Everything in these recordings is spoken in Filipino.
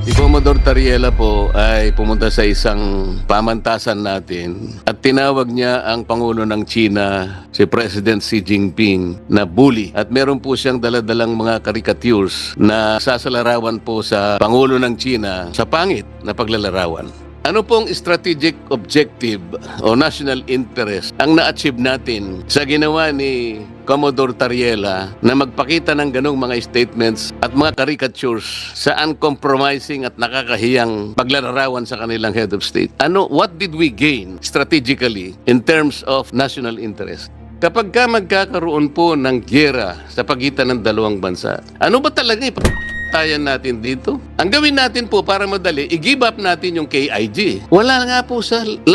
Si Commodore Tariela po ay pumunta sa isang pamantasan natin at tinawag niya ang Pangulo ng China, si President Xi Jinping, na bully. At meron po siyang daladalang mga caricatures na sasalarawan po sa Pangulo ng China sa pangit na paglalarawan. Ano pong strategic objective o national interest ang na-achieve natin sa ginawa ni Commodore Tariela na magpakita ng ganong mga statements at mga caricatures sa uncompromising at nakakahiyang paglalarawan sa kanilang head of state? What did we gain strategically in terms of national interest? Kapag ka magkakaroon po ng gyera sa pagitan ng dalawang bansa, ano ba talaga tayan natin dito? Ang gawin natin po para madali, i-give up natin yung KIG. Wala nga po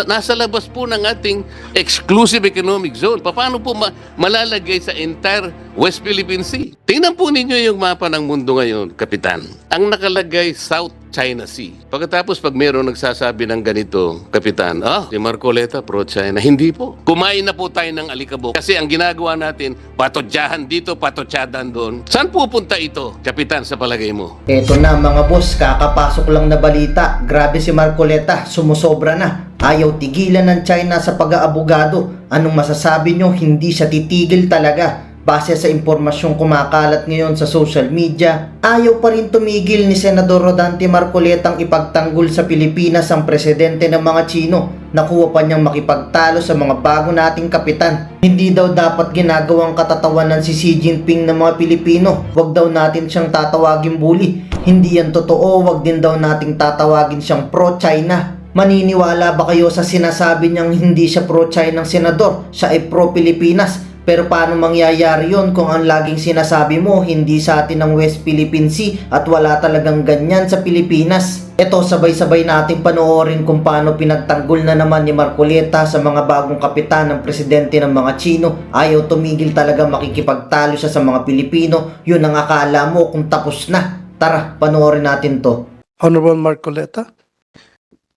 nasa labas po ng ating exclusive economic zone. Paano po malalagay sa entire West Philippine Sea? Tingnan po ninyo yung mapa ng mundo ngayon, Kapitan. Ang nakalagay South China Sea. Pagkatapos pag mayroong nagsasabi ng ganito, Kapitan, si Marcoleta pro-China. Hindi po. Kumain na po tayo ng alikabok. Kasi ang ginagawa natin, patotyahan dito, patotyadan doon. Saan pupunta ito, Kapitan, sa palagay mo? Eto na mga boss, kakapasok lang na balita. Grabe si Marcoleta, sumusobra na. Ayaw tigilan ng China sa pag-aabogado. Anong masasabi nyo? Hindi siya titigil talaga. Base sa impormasyong kumakalat ngayon sa social media, ayaw pa rin tumigil ni Senador Rodante Marcoletang ipagtanggol sa Pilipinas ang presidente ng mga Chino. Nakuha pa niyang makipagtalo sa mga bago nating kapitan. Hindi daw dapat ginagawang katatawanan si Xi Jinping ng mga Pilipino. Huwag daw natin siyang tatawagin bully. Hindi yan totoo, huwag din daw nating tatawagin siyang pro-China. Maniniwala ba kayo sa sinasabi niyang hindi siya pro-China ng senador? Siya ay pro-Pilipinas. Pero paano mangyayari yon kung ang laging sinasabi mo hindi sa atin ng West Philippine Sea at wala talagang ganyan sa Pilipinas? Ito, sabay-sabay natin panoorin kung paano pinagtanggol na naman ni Marcoleta sa mga bagong kapitan ng presidente ng mga Chino. Ayaw tumigil talaga, makikipagtalo siya sa mga Pilipino. Yun ang akala mo kung tapos na. Tara, panoorin natin to. Honorable Marcoleta.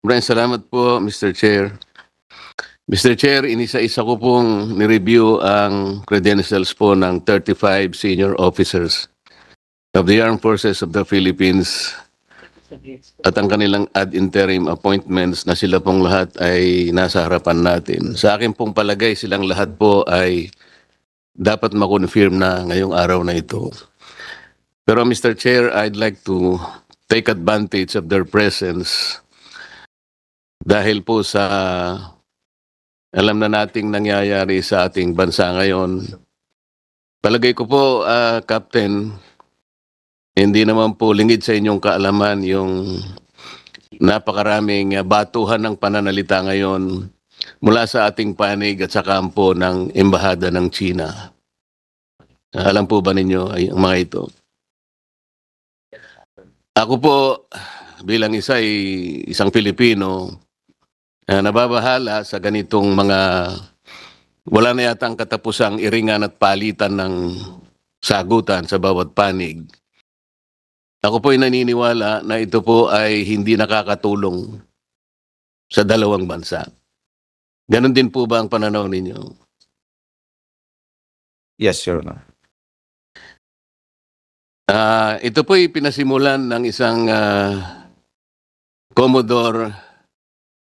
Maraming salamat po, Mr. Chair. Mr. Chair, inisa-isa ko pong nireview ang credentials po ng 35 senior officers of the Armed Forces of the Philippines at ang kanilang ad interim appointments na sila pong lahat ay nasa harapan natin. Sa akin pong palagay, silang lahat po ay dapat makonfirm na ngayong araw na ito. Pero Mr. Chair, I'd like to take advantage of their presence dahil po sa alam na nating nangyayari sa ating bansa ngayon. Palagay ko po, Captain, hindi naman po lingid sa inyong kaalaman yung napakaraming batuhan ng pananalita ngayon mula sa ating panig at sa kampo ng Embahada ng China. Alam po ba ninyo ang mga ito? Ako po, bilang isang Pilipino, nababahala sa ganitong mga wala na yatang katapusang iringan at palitan ng sagutan sa bawat panig. Ako po ay naniniwala na ito po ay hindi nakakatulong sa dalawang bansa. Ganon din po ba ang pananaw ninyo? Yes, Your Honor. Ito po ay pinasimulan ng isang Commodore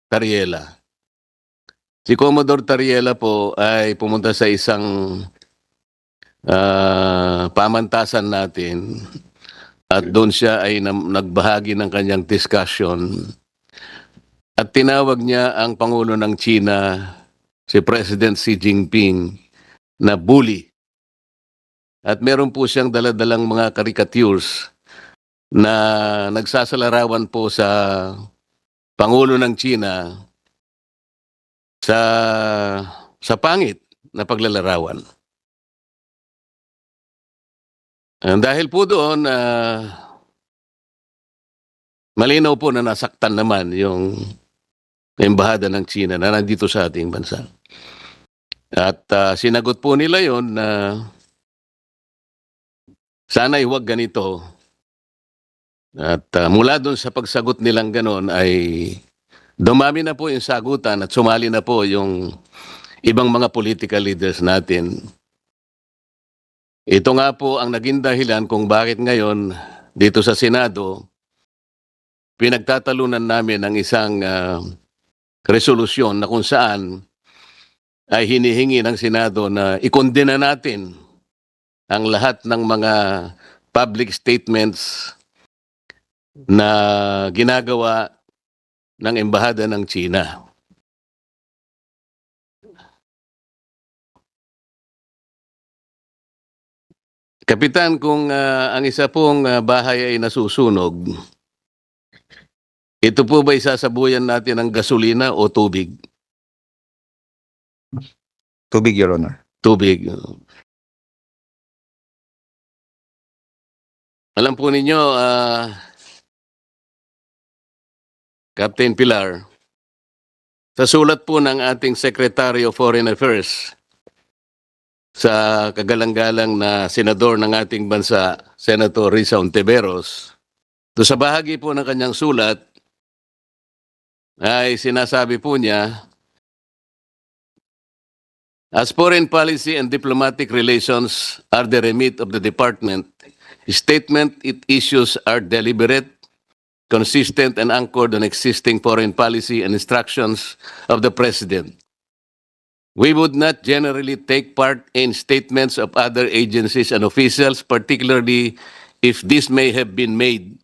Tariela. Si Commodore Tariela po ay pumunta sa isang pamantasan natin at doon siya ay nagbahagi ng kanyang discussion at tinawag niya ang Pangulo ng China, si President Xi Jinping, na bully. At meron po siyang daladalang mga caricatures na nagsasalarawan po sa Pangulo ng China sa pangit na paglalarawan. Dahil po doon, malinaw po na nasaktan naman yung Embahada ng China na nandito sa ating bansa. At sinagot po nila yon na sana'y huwag ganito. At mula doon sa pagsagot nilang ganon ay dumami na po yung sagutan at sumali na po yung ibang mga political leaders natin. Ito nga po ang naging dahilan kung bakit ngayon dito sa Senado pinagtatalunan namin ng isang resolusyon na kung saan ay hinihingi ng Senado na ikondena natin ang lahat ng mga public statements na ginagawa ng Embahada ng China. Kapitan, kung ang isa pong bahay ay nasusunog, ito po ba isasabuyan natin ng gasolina o tubig? Tubig, Your Honor. Tubig. Alam po ninyo, Captain Pilar, sa sulat po ng ating Secretary of Foreign Affairs sa kagalang-galang na senador ng ating bansa, Senator Risa Ontiveros, do sa bahagi po ng kanyang sulat ay sinasabi po niya, as foreign policy and diplomatic relations are the remit of the department, statement it issues are deliberate, consistent, and anchored on existing foreign policy and instructions of the President. We would not generally take part in statements of other agencies and officials, particularly if this may have been made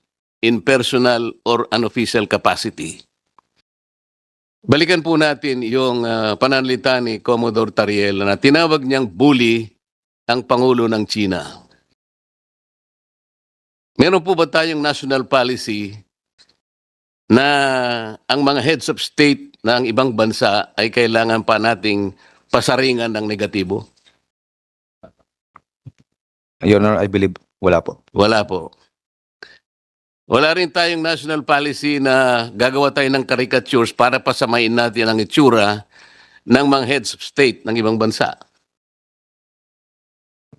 in personal or unofficial capacity. Balikan po natin yung pananalita ni Commodore Tariel na tinawag niyang bully ang Pangulo ng China. Meron po ba tayong national policy na ang mga heads of state ng ibang bansa ay kailangan pa nating pasaringan ng negatibo? Your Honor, I believe wala po. Wala po. Wala rin tayong national policy na gagawa tayo ng caricatures para pasamain natin ang itsura ng mga heads of state ng ibang bansa.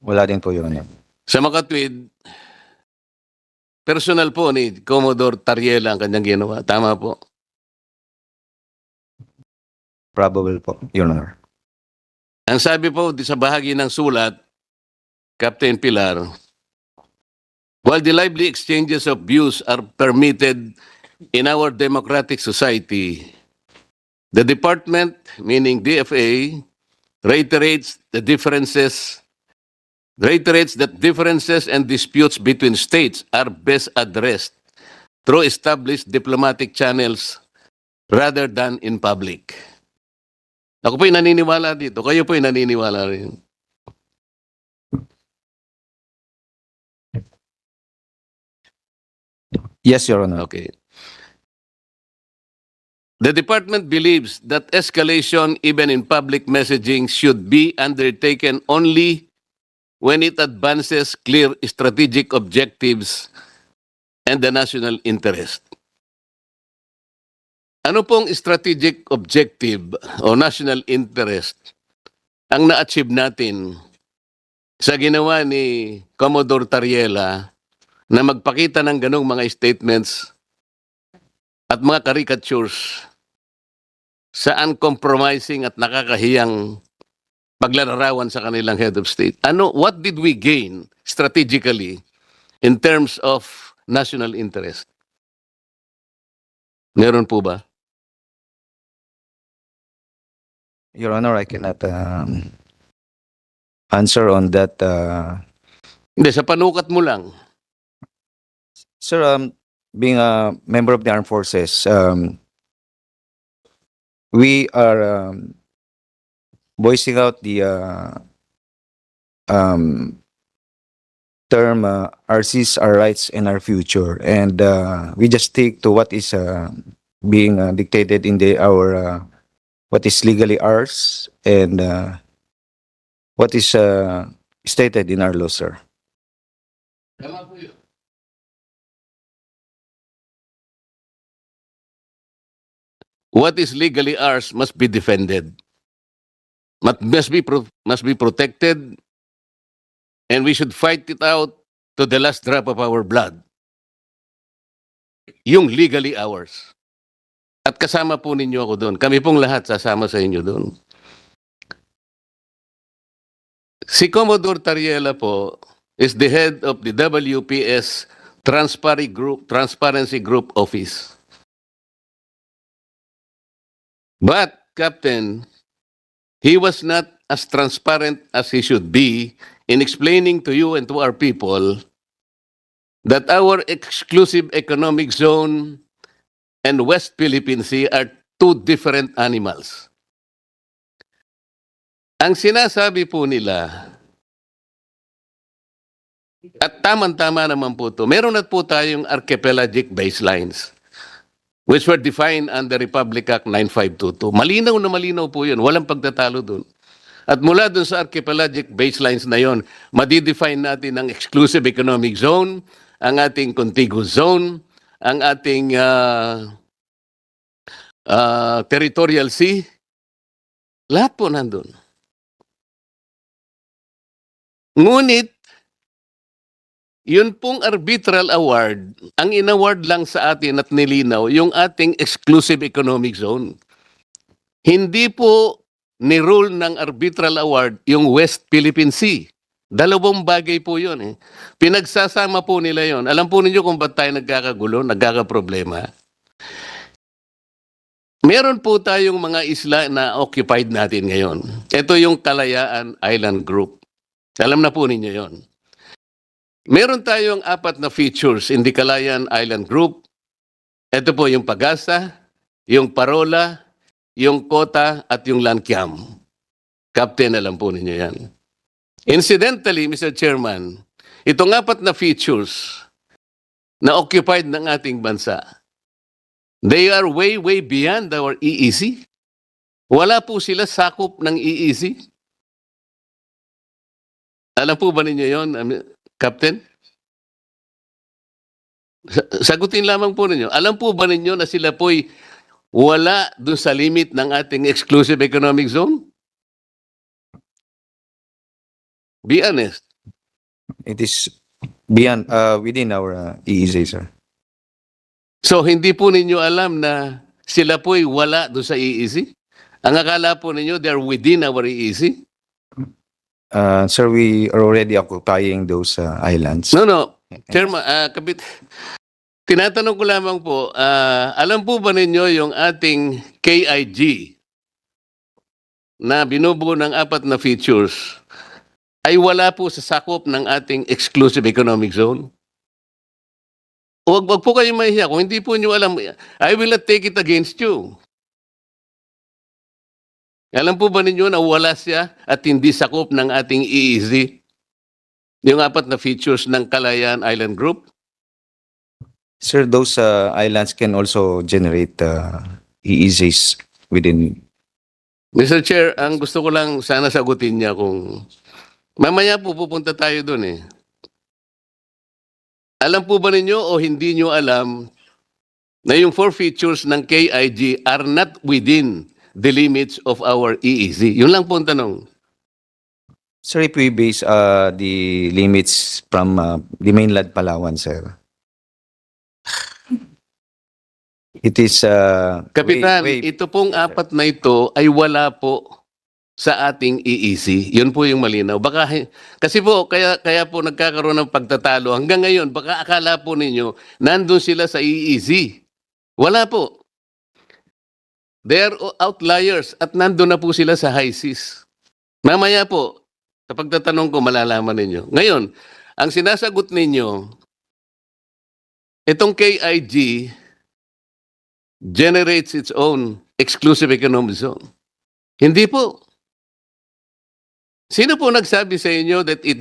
Wala din po, Your Honor. Sa makatwid, personal po ni Commodore Tariel ang kanyang ginawa. Tama po. Probable po, Your Honor. Ang sabi po sa bahagi ng sulat, Captain Pilar, while the lively exchanges of views are permitted in our democratic society, the department, meaning DFA, reiterates that differences and disputes between states are best addressed through established diplomatic channels rather than in public. Ako po'y naniniwala dito. Kayo po'y naniniwala rin. Yes, Your Honor. Okay. The department believes that escalation, even in public messaging, should be undertaken only when it advances clear strategic objectives and the national interest. Ano pong strategic objective o national interest ang na-achieve natin sa ginawa ni Commodore Tariela na magpakita ng ganong mga statements at mga caricatures sa uncompromising at nakakahiyang paglalarawan sa kanilang head of state? What did we gain strategically in terms of national interest? Meron po ba? Your Honor, I cannot answer on that. Hindi, sa panukat mo lang. Sir, being a member of the armed forces, we are voicing out the term RCs, our rights and our future, and we just stick to what is being dictated in our what is legally ours and what is stated in our law, sir. Tama po yun. What is legally ours must be defended. Must be protected, and we should fight it out to the last drop of our blood. Yung legally ours. At kasama po ninyo ako doon. Kami pong lahat sasama sa inyo doon. Si Commodore Tariela po is the head of the WPS Transparency Group Office. But, Captain, he was not as transparent as he should be in explaining to you and to our people that our exclusive economic zone and West Philippine Sea are two different animals. Ang sinasabi po nila, at tama-tama naman po ito, meron na po tayong archipelagic baselines which were defined under Republic Act 9522. Malinaw na malinaw po yun. Walang pagtatalo dun. At mula dun sa archipelagic baselines na yon, madidefine natin ang exclusive economic zone, ang ating contiguous zone, ang ating territorial sea. Lahat po nandun. Ngunit, yun pong arbitral award, ang inaward lang sa atin at nilinaw, yung ating exclusive economic zone. Hindi po ni-rule ng arbitral award yung West Philippine Sea. Dalawang bagay po yun. Pinagsasama po nila yon. Alam po ninyo kung ba't tayo nagkakagulo, nagkakaproblema. Meron po tayong mga isla na occupied natin ngayon. Ito yung Kalayaan Island Group. Alam na po ninyo yon. Meron tayong 4 na features in the Kalayaan Island Group. Ito po yung Pagasa, yung Parola, yung Kota, at yung Lankiam. Captain, alam po ninyo yan. Incidentally, Mr. Chairman, itong 4 na features na occupied ng ating bansa, they are way, way beyond our EEZ. Wala po sila sakop ng EEZ. Alam po ba ninyo yon, Captain? Sagutin lamang po ninyo. Alam po ba ninyo na sila po'y wala dun sa limit ng ating exclusive economic zone? Be honest. It is beyond, within our EEZ, sir. So, hindi po ninyo alam na sila po'y wala dun sa EEZ? Ang akala po ninyo, they're within our EEZ? Sir, we are already occupying those islands. No. Chairman, tinatanong ko lamang po, alam po ba ninyo yung ating KIG na binubuo ng 4 na features ay wala po sa sakop ng ating exclusive economic zone? Huwag po kayong mahihiya. Kung hindi po nyo alam, I will not take it against you. Alam po ba ninyo na wala siya at hindi sakop ng ating EEZ? Yung 4 na features ng Kalayaan Island Group? Sir, those islands can also generate EEZs within. Mr. Chair, ang gusto ko lang sana sagutin niya kung mamaya po pupunta tayo doon eh. Alam po ba ninyo o hindi nyo alam na yung 4 features ng KIG are not within the limits of our EEZ? Yun lang po ang tanong. Sir, if we base the limits from the mainland Palawan, sir, it is Kapitan, way- ito pong 4 na ito ay wala po sa ating EEZ. Yun po yung malinaw. Baka, kasi po, kaya po nagkakaroon ng pagtatalo. Hanggang ngayon, baka akala po ninyo, nandun sila sa EEZ. Wala po. They are outliers at nandun na po sila sa high seas. Mamaya po, sa pagtatanong ko, malalaman ninyo. Ngayon, ang sinasagot ninyo, itong KIG generates its own exclusive economic zone. Hindi po. Sino po nagsabi sa inyo that it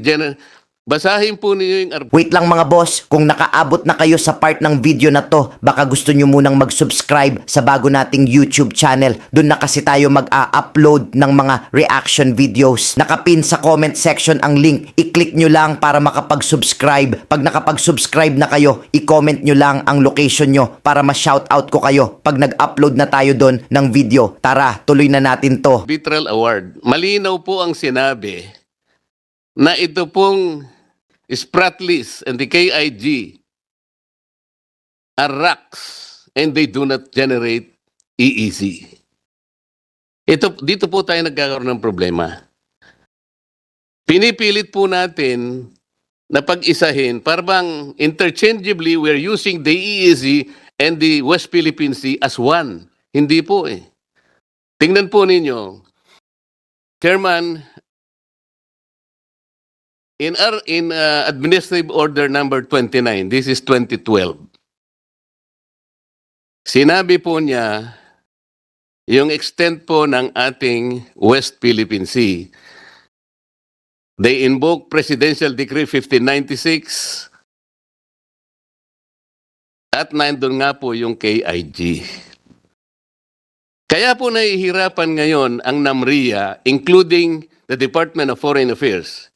basahin po ninyo yung Wait lang mga boss, kung nakaabot na kayo sa part ng video na to, baka gusto nyo munang mag-subscribe sa bago nating YouTube channel. Doon na kasi tayo mag-upload ng mga reaction videos. Nakapin sa comment section ang link. I-click nyo lang para makapag-subscribe. Pag nakapag-subscribe na kayo, i-comment nyo lang ang location nyo para ma-shoutout ko kayo pag nag-upload na tayo doon ng video. Tara, tuloy na natin to. arbitral award. Malinaw po ang sinabi na ito pong Spratlys and the KIG are rocks and they do not generate EEZ. Dito po tayo nagkakaroon ng problema. Pinipilit po natin na pag-isahin, parang interchangeably we're using the EEZ and the West Philippine Sea as one. Hindi po eh. Tingnan po ninyo, Chairman, in Administrative Order number 29, this is 2012, sinabi po niya yung extent po ng ating West Philippine Sea. They invoke Presidential Decree 1596 at nandun nga po yung KIG. Kaya po nahihirapan ngayon ang NAMRIA, including the Department of Foreign Affairs.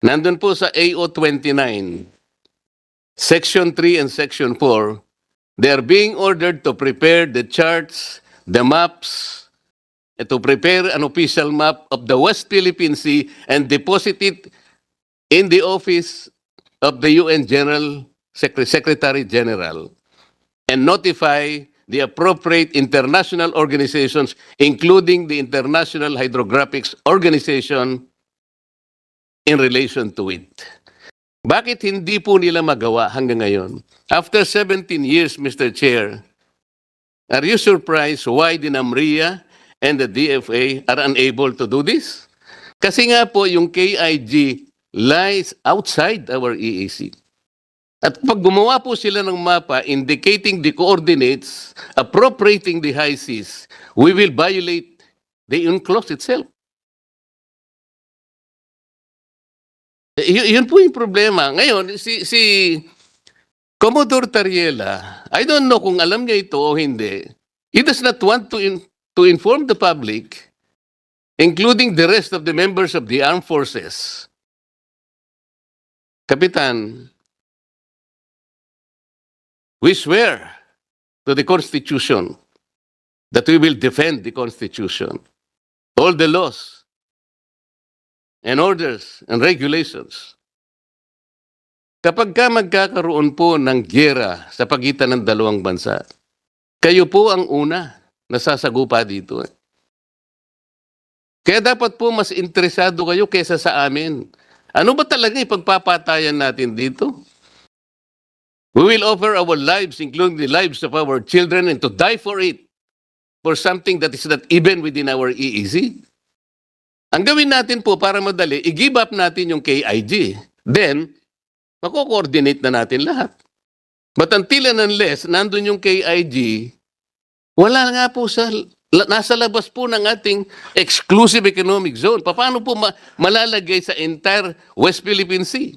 Nandun po sa AO 29, Section 3 and Section 4, they are being ordered to prepare the charts, the maps, and to prepare an official map of the West Philippine Sea and deposit it in the office of the UN Secretary General and notify the appropriate international organizations, including the International Hydrographics Organization, in relation to it. Bakit hindi po nila magawa hanggang ngayon? After 17 years, Mr. Chair, are you surprised why the NAMRIA and the DFA are unable to do this? Kasi nga po yung KIG lies outside our EEC. At pag gumawa po sila ng mapa indicating the coordinates, appropriating the high seas, we will violate the UNCLOS itself. Yun po yung problema. Ngayon, si Commodore Tariela, I don't know kung alam niya ito o hindi, he does not want to inform the public, including the rest of the members of the armed forces. Kapitan, we swear to the Constitution that we will defend the Constitution, all the laws and orders and regulations. Kapag ka magkakaroon po ng gyera sa pagitan ng dalawang bansa, kayo po ang una na sasagupa dito. Kaya dapat po mas interesado kayo kesa sa amin. Ano ba talaga ipagpapatayan natin dito? We will offer our lives, including the lives of our children, and to die for it, for something that is not even within our EEZ. Ang gawin natin po para madali, i-give up natin yung KIG. Then, mako-coordinate na natin lahat. But until and unless nandun yung KIG, wala nga po nasa labas po ng ating exclusive economic zone. Paano po malalagay sa entire West Philippine Sea?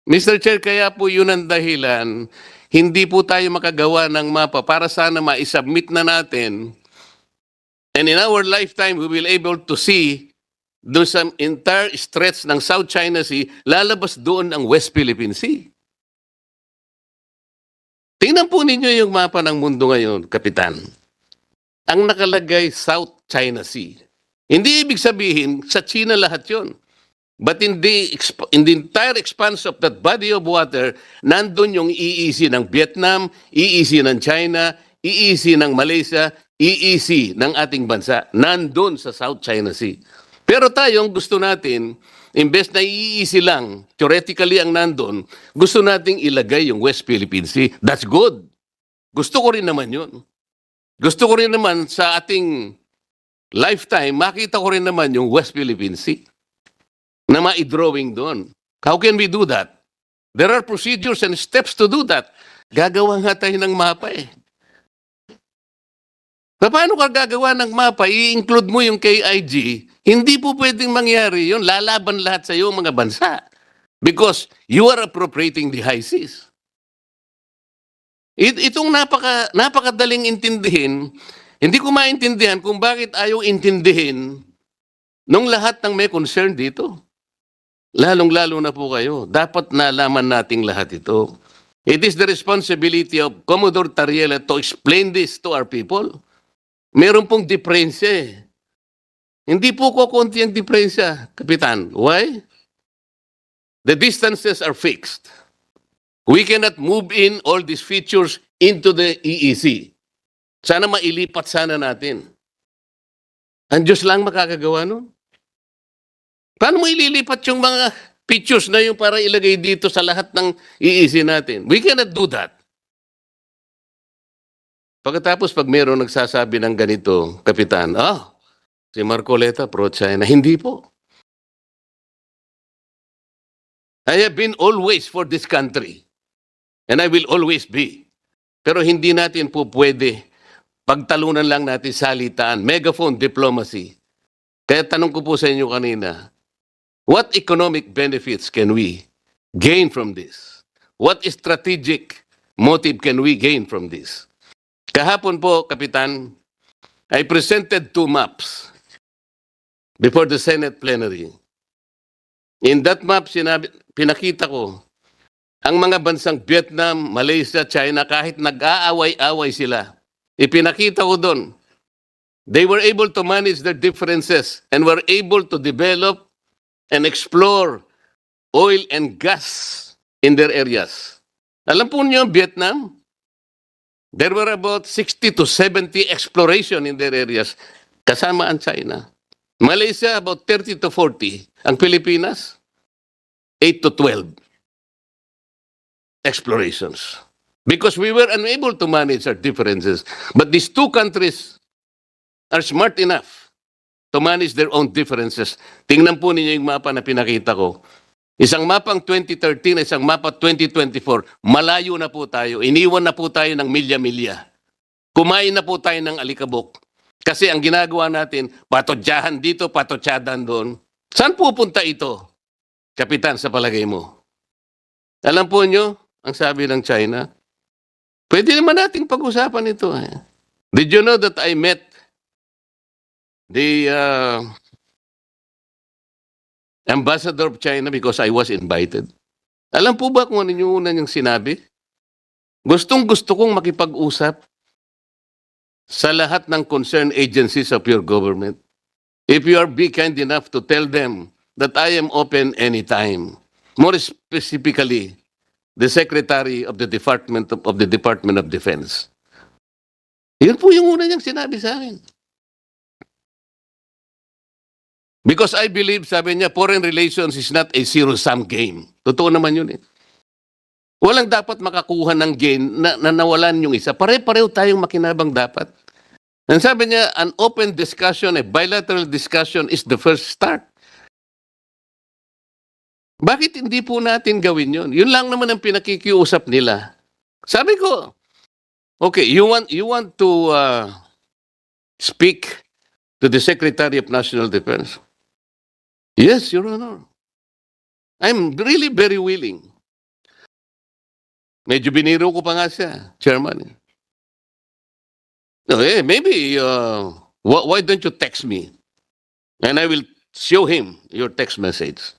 Mr. Chair, kaya po yun ang dahilan, hindi po tayo makagawa ng mapa para sana ma-submit na natin. And in our lifetime, we will able to see doon sa entire stretch ng South China Sea, lalabas doon ang West Philippine Sea. Tingnan po ninyo yung mapa ng mundo ngayon, Kapitan. Ang nakalagay South China Sea. Hindi ibig sabihin sa China lahat yon. But in the entire expanse of that body of water, nandun yung EEZ ng Vietnam, EEZ ng China, EEZ ng Malaysia, EEZ ng ating bansa. Nandun sa South China Sea. Pero tayong gusto natin, imbes na EEZ lang, theoretically ang nandun, gusto nating ilagay yung West Philippine Sea. That's good. Gusto ko rin naman yun. Gusto ko rin naman sa ating lifetime, makita ko rin naman yung West Philippine Sea na ma-drawing doon. How can we do that? There are procedures and steps to do that. Gagawa nga tayo ng mapa eh. Paano ka gagawa ng mapa? I-include mo yung KIG. Hindi po pwedeng mangyari yun. Lalaban lahat sa iyo mga bansa. Because you are appropriating the high seas. Itong napakadaling intindihin, hindi ko maintindihan kung bakit ayaw intindihin nung lahat ng may concern dito. Lalong-lalo na po kayo. Dapat nalaman nating lahat ito. It is the responsibility of Commodore Tariela to explain this to our people. Meron pong diferensya eh. Hindi po kukunti ang diferensya, Kapitan. Why? The distances are fixed. We cannot move in all these features into the EEC. Sana mailipat sana natin. Ang Diyos lang makakagawa nun. Paano mo ililipat yung mga pictures na yung para ilagay dito sa lahat ng iisi natin. We cannot do that. Pagkatapos, pag mayroong nagsasabi ng ganito, Kapitan, si Marcoleta pro-China. Hindi po. I have been always for this country. And I will always be. Pero hindi natin po pwede pagtalunan lang natin salitaan, megaphone diplomacy. Kaya tanong ko po sa inyo kanina, what economic benefits can we gain from this? What strategic motive can we gain from this? Kahapon po, Kapitan, I presented 2 maps before the Senate plenary. In that map, pinakita ko ang mga bansang Vietnam, Malaysia, China, kahit nag-aaway-away sila, ipinakita ko doon, they were able to manage their differences and were able to develop and explore oil and gas in their areas. Alam po niyo, Vietnam, there were about 60 to 70 exploration in their areas, kasama ang China. Malaysia, about 30 to 40. Ang Pilipinas, 8 to 12 explorations. Because we were unable to manage our differences. But these 2 countries are smart enough to manage their own differences. Tingnan po ninyo yung mapa na pinakita ko. Isang mapang 2013, isang mapa 2024. Malayo na po tayo. Iniwan na po tayo ng milya-milya. Kumain na po tayo ng alikabok. Kasi ang ginagawa natin, patotyahan dito, patotyadan doon. Saan pupunta ito, Kapitan, sa palagay mo? Alam po nyo, ang sabi ng China, pwede naman nating pag-usapan ito. Did you know that I met the ambassador of China because I was invited? Alam po ba kung ano yung una niyang sinabi? Gustong-gusto kong makipag-usap sa lahat ng concerned agencies of your government. If you are be kind enough to tell them that I am open anytime. More specifically, the Secretary of the Department of Defense. Yun po yung una niyang sinabi sa akin. Because I believe, sabi niya, foreign relations is not a zero-sum game. Totoo naman yun eh. Walang dapat makakuha ng gain na nawalan yung isa. Pare-pareho tayong makinabang dapat. And sabi niya, an open discussion, a bilateral discussion is the first start. Bakit hindi po natin gawin yun? Yun lang naman ang pinakikiusap nila. Sabi ko, okay, you want to speak to the Secretary of National Defense? Yes, Your Honor. I'm really very willing. Medyo biniro ko pa nga siya, Chairman. Maybe, why don't you text me? And I will show him your text message.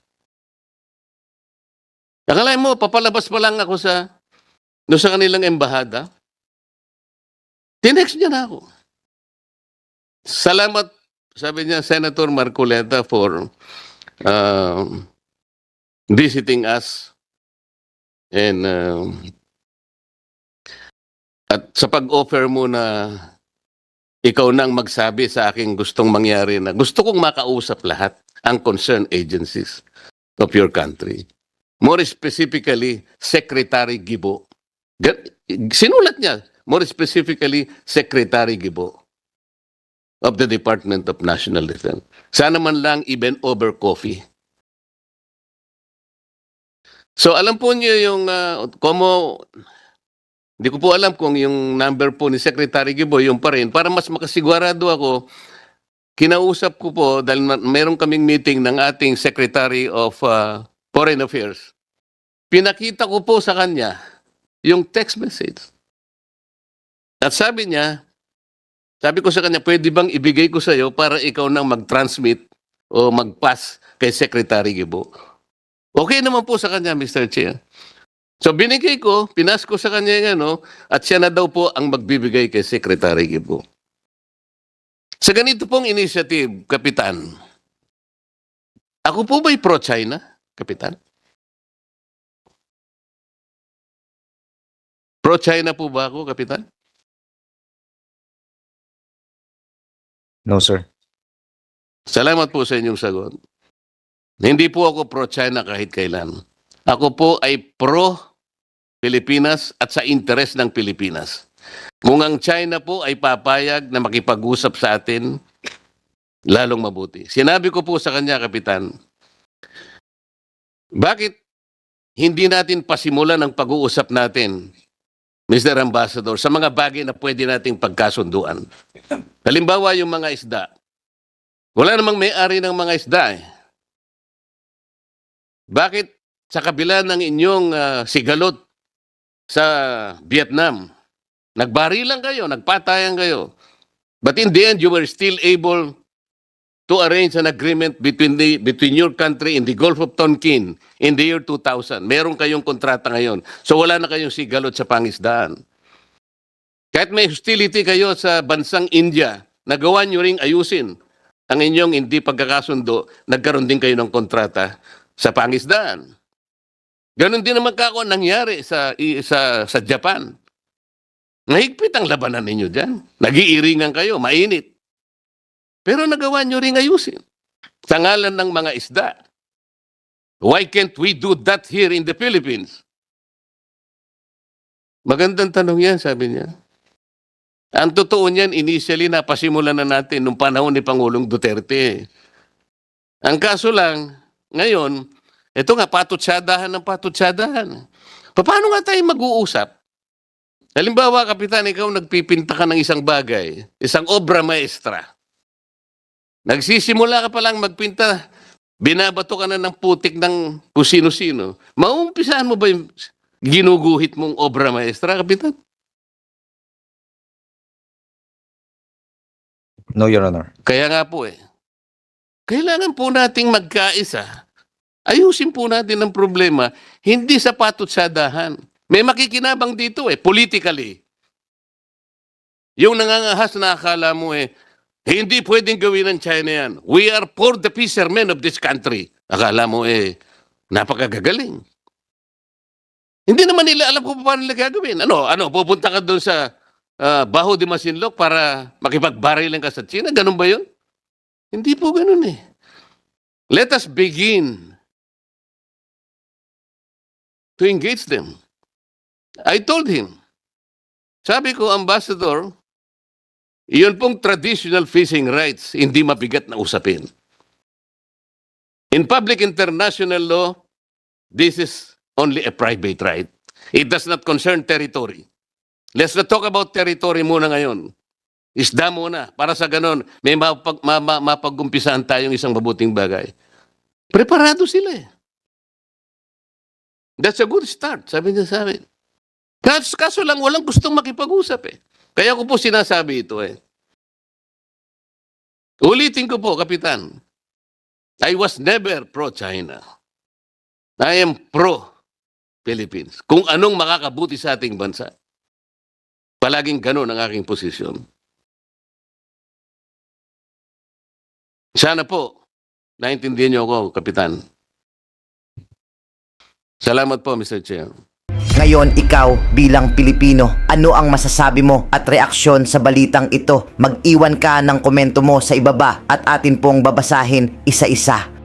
Akalain mo, papalabas pa lang ako sa kanilang embahada. Tinext niya na ako. Salamat, sabi niya, Senator Marcoleta, for visiting us. And at sa pag-offer mo na ikaw nang magsabi sa aking gustong mangyari na gusto kong makausap lahat ang concerned agencies of your country. More specifically, Secretary Gibo. Sinulat niya, more specifically, Secretary Gibo of the Department of National Defense. Sana man lang even over coffee. So alam po niyo yung, hindi ko po alam kung yung number po ni Secretary Gibo, yung pa rin. Para mas makasigurado ako, kinausap ko po dahil meron kaming meeting ng ating Secretary of Foreign Affairs. Pinakita ko po sa kanya yung text message. At sabi ko sa kanya, pwede bang ibigay ko sa iyo para ikaw nang mag-transmit o mag-pass kay Secretary Gibo? Okay naman po sa kanya, Mr. Chair. So binigay ko, pinas ko sa kanya yung at siya na daw po ang magbibigay kay Secretary Gibo. Sa ganito pong initiative, Kapitan, ako po ba'y pro-China, Kapitan? Pro-China po ba ako, Kapitan? No, sir. Salamat po sa inyong sagot. Hindi po ako pro-China kahit kailan. Ako po ay pro-Pilipinas at sa interes ng Pilipinas. Kung ang China po ay papayag na makipag-usap sa atin, lalong mabuti. Sinabi ko po sa kanya, Kapitan, bakit hindi natin pasimulan ang pag-uusap natin, Mr. Ambassador, sa mga bagay na pwede nating pagkasunduan? Halimbawa, yung mga isda. Wala namang may-ari ng mga isda eh. Bakit sa kabila ng inyong sigalot sa Vietnam, nagbarilan kayo, nagpatayan kayo, but in the end, you were still able to arrange an agreement between your country and the Gulf of Tonkin in the year 2000. Meron kayong kontrata ngayon. So wala na kayong sigalot sa pangisdaan. Kahit may hostility kayo sa bansang India, nagawa nyo ring ayusin ang inyong hindi pagkakasundo, nagkaroon din kayo ng kontrata sa pangisdaan. Ganon din naman kako nangyari sa Japan. Mahigpit ang labanan ninyo dyan. Nag-iiringan kayo, mainit. Pero nagawa nyo ring ayusin sa ngalan ng mga isda. Why can't we do that here in the Philippines? Magandang tanong yan, sabi niya. Ang totoo niyan, initially napasimulan na natin nung panahon ni Pangulong Duterte. Ang kaso lang, ngayon, ito nga, patutsadahan ng patutsadahan. Paano nga tayo mag-uusap? Halimbawa, Kapitan, ikaw nagpipinta ka ng isang bagay, isang obra maestra. Nagsisimula ka pa lang magpinta, binabato ka na ng putik ng kung sino-sino. Maumpisahan mo ba yung ginuguhit mong obra maestra, Kapitan? No, Your Honor. Kaya nga po kailangan po nating magkaisa. Ayusin po natin ang problema, hindi sa patutsadahan. May makikinabang dito politically. Yung nangangahas na akala mo hindi pwedeng gawin ng China yan. We are for the fishermen of this country. Akala mo napakagagaling. Hindi naman nila alam kung paano nila gagawin. Pupunta ka doon sa Baho de Masinloc para makipagbarilan ka sa China? Ganun ba yun? Hindi po ganun Let us begin to engage them. I told him, sabi ko, Ambassador, iyon pong traditional fishing rights, hindi mabigat na usapin. In public international law, this is only a private right. It does not concern territory. Let's not talk about territory muna ngayon. Isda muna. Para sa ganon, may mapag-umpisahan tayong isang mabuting bagay. Preparado sila That's a good start, sabi niya sa amin. Kaso lang, walang gustong makipag-usap Kaya ko po sinasabi ito Ulitin ko po, Kapitan. I was never pro-China. I am pro-Philippines. Kung anong makakabuti sa ating bansa. Palaging ganun ang aking posisyon. Sana po, naintindihan niyo ako, Kapitan. Salamat po, Mr. Chair. Ngayon, ikaw bilang Pilipino, ano ang masasabi mo at reaksyon sa balitang ito? Mag-iwan ka ng komento mo sa ibaba at atin pong babasahin isa-isa.